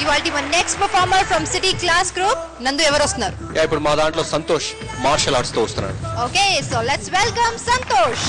ఇవాల్టి మన next performer from city class group. నందు ఎవరు వస్తున్నారు? ఇప్పుడు మా దాంట్లో సంతోష్ మార్షల్ ఆర్ట్స్ తో వస్తున్నాడు. Okay, so let's welcome Santosh.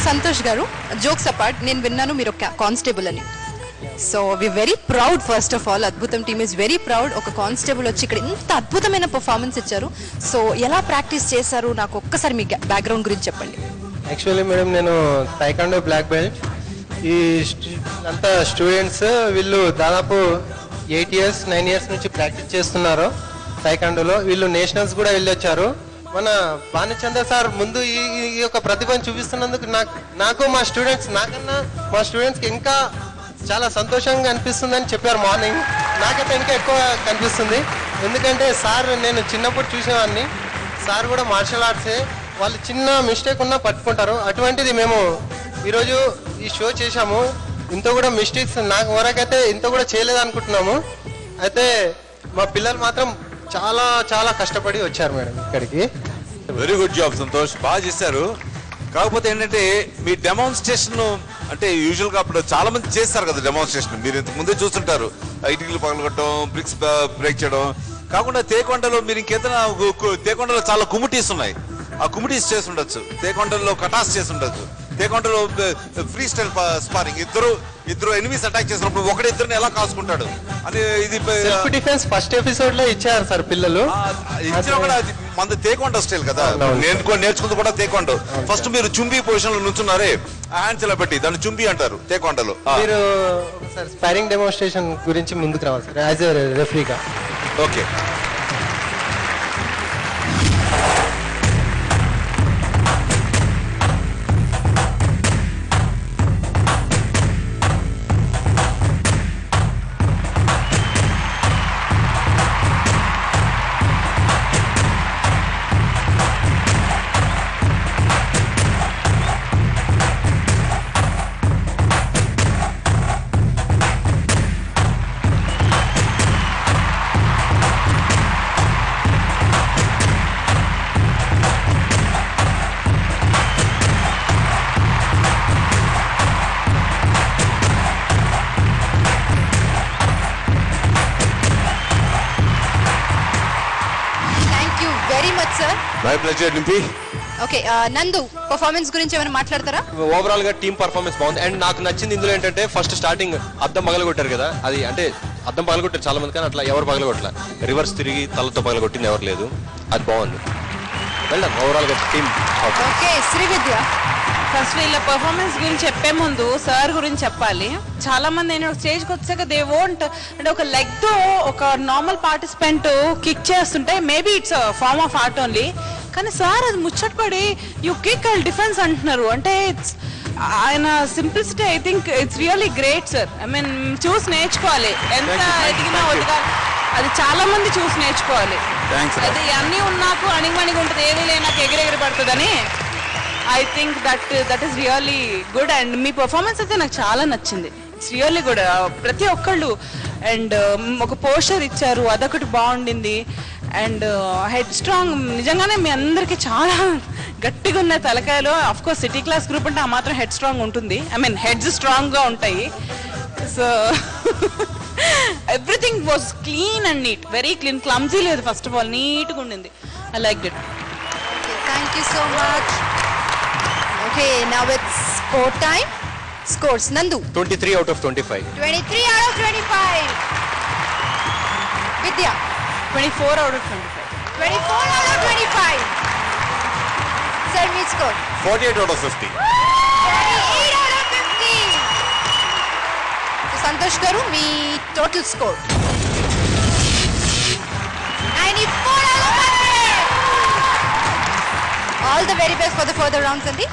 Santosh గారు, జోక్స్ అపార్ట్, నేను విన్నాను మీరు ఒక కానిస్టేబుల్ అని. So we very proud. First of all అద్భుతం టీమ్ ఇస్ వెరీ ప్రౌడ్. ఒక కానిస్టేబుల్ వచ్చి ఇక్కడ ఇంత అద్భుతమైన పర్ఫార్మెన్స్ ఇచ్చారు. సో ఎలా ప్రాక్టీస్ చేశారు, నాకు ఒక్కసారి మీ బ్యాక్గ్రౌండ్ గురించి చెప్పండి. యాక్చువల్లీ మేడం నేను టైకాండో బ్లాక్ బెల్ట్. ఈ అంతా స్టూడెంట్స్ వీళ్ళు దాదాపు 8 years 9 years నుంచి ప్రాక్టీస్ చేస్తున్నారు టైకాండోలో. వీళ్ళు నేషనల్స్ కూడా వెళ్ళొచ్చారు. మన భానుచంద్ర సార్ ముందు ఈ యొక్క ప్రతిభను చూపిస్తున్నందుకు నాకు మా స్టూడెంట్స్కి ఇంకా చాలా సంతోషంగా అనిపిస్తుందని చెప్పారు మార్నింగ్. నాకైతే ఇంకా ఎక్కువ కనిపిస్తుంది, ఎందుకంటే సార్ నేను చిన్నప్పుడు చూసేవాడిని. సార్ కూడా మార్షల్ ఆర్ట్సే, వాళ్ళు చిన్న మిస్టేక్ ఉన్నా పట్టుకుంటారు. అటువంటిది మేము ఈరోజు ఈ షో చేశాము. ఇంత కూడా మిస్టేక్స్ నాకు వరకైతే ఇంత కూడా చేయలేదు అనుకుంటున్నాము. అయితే మా పిల్లలు మాత్రం చాలా చాలా కష్టపడి వచ్చారు మేడం ఇక్కడికి. వెరీ గుడ్ జాబ్ సంతోష్, బాగా చేశారు. కాకపోతే ఏంటంటే మీ డెమాన్స్ట్రేషన్ అంటే యూజువల్ గా అప్పుడు చాలా మంది చేస్తారు కదా డెమాన్స్ట్రేషన్, మీరు ఇంతకు ముందే చూస్తుంటారు, ఇటుకలు పగలగొట్టడం, బ్రిక్స్ బ్రేక్ చేయడం. కాకుండా తేకొండలో మీరు ఇంకేదైనా తేకొండలో చాలా కుమిటీస్ ఉన్నాయి, ఆ కుమిటీస్ చేసి ఉండొచ్చు, తేకొండలో కటాస్ చేసి ఉండొచ్చు, తేకొండలో ఫ్రీ స్టైల్ స్పారింగ్, ఇద్దరు ఎనిమీస్ అటాక్ చేసినప్పుడు ఒకడిద్దరిని ఎలా కాసుకుంటాడు అని ఇది సెల్ఫ్ డిఫెన్స్ ఫస్ట్ ఎపిసోడ్ లో ఇచ్చారు సార్ పిల్లలు. ఇచ్చిన కూడా అది మన తేకొండ స్టైల్ కదా, నేర్చుకుంది కూడా తేకొండ. ఫస్ట్ మీరు చుంబి పొజిషన్ లో నుంచున్నారే, హ్యాండ్స్ ఇలా పెట్టి దాన్ని చుంబి అంటారు తేకొండలో. మీరు ఒకసారి స్పారింగ్ డెమోన్స్ట్రేషన్ గురించి ముందుకు రావాలి సార్ యాజ్ ఎ రెఫరీగా. ఓకే. మై ప్లెజర్ నింపి. ఓకే నందు, పర్ఫార్మెన్స్ గురించి ఏమైనా మాట్లాడతారా? ఓవరాల్ గా టీమ్ పర్ఫార్మెన్స్ బాగుంది. అండ్ నాకు నచ్చింది ఇందులో ఏంటంటే ఫస్ట్ స్టార్టింగ్ అద్దం పగలగొట్టారు కదా, అది అంటే అద్దం పగలగొట్టారు చాలా మంది, కానీ అట్లా ఎవరు పగలగొట్టలా, రివర్స్ తిరిగి తలతో పగలగొట్టింది ఎవరు లేదు, అది బాగుంది. వెళ్దాం ఓవరాల్ గా టీమ్. ఓకే శ్రీవిద్య. ఫస్ట్ వీళ్ళ పర్ఫార్మెన్స్ గురించి చెప్పే ముందు సార్ గురించి చెప్పాలి. చాలా మంది నేను స్టేజ్కి వచ్చాక దే వోంట్ అంటే ఒక లెగ్ తో ఒక నార్మల్ పార్టిసిపెంట్ కిక్ చేస్తుంటే maybe it's form of art only, కానీ సార్ అది ముచ్చటపడి యూ కిక్ అండ్ డిఫెన్స్ అంటున్నారు. అంటే ఇట్స్ ఆయన simplicity I think it's really great sir. I mean చూసి నేర్చుకోవాలి, ఎంత ఎదిగినా ఒదిగా అది చాలా మంది చూసి నేర్చుకోవాలి. అది అన్నీ ఉన్నాకు అణిగిమణిగి ఉంటుంది, ఏది లేనాకు ఎగిరెగిరి పడుతుందని. I think that is really good. And me performance అయితే నాకు చాలా నచ్చింది. It's really good. ప్రతి ఒక్కళ్ళు అండ్ ఒక పోస్టర్ ఇచ్చారు, అదొకటి బాగుండింది. అండ్ హెడ్ స్ట్రాంగ్ నిజంగానే మీ అందరికీ చాలా గట్టిగా ఉన్న తలకాయలో. Of course city class group అంటే ఆ మాత్రం హెడ్ స్ట్రాంగ్ ఉంటుంది, ఐ మీన్ హెడ్స్ స్ట్రాంగ్గా ఉంటాయి. So everything was clean and neat, very clean, clumsy లేదు. ఫస్ట్ ఆఫ్ ఆల్ నీట్గా ఉండింది. I like it. Thank you so much. Okay now it's score time. Scores Nandu 23 out of 25. 23 out of 25. Vidya 24 out of 25. 24 out of 25. Sir, మీ score 48 out of 50. 48 out of 50. Santosh గారు మీ total score 94 out of 100. All the very best for the further rounds, Sandeep.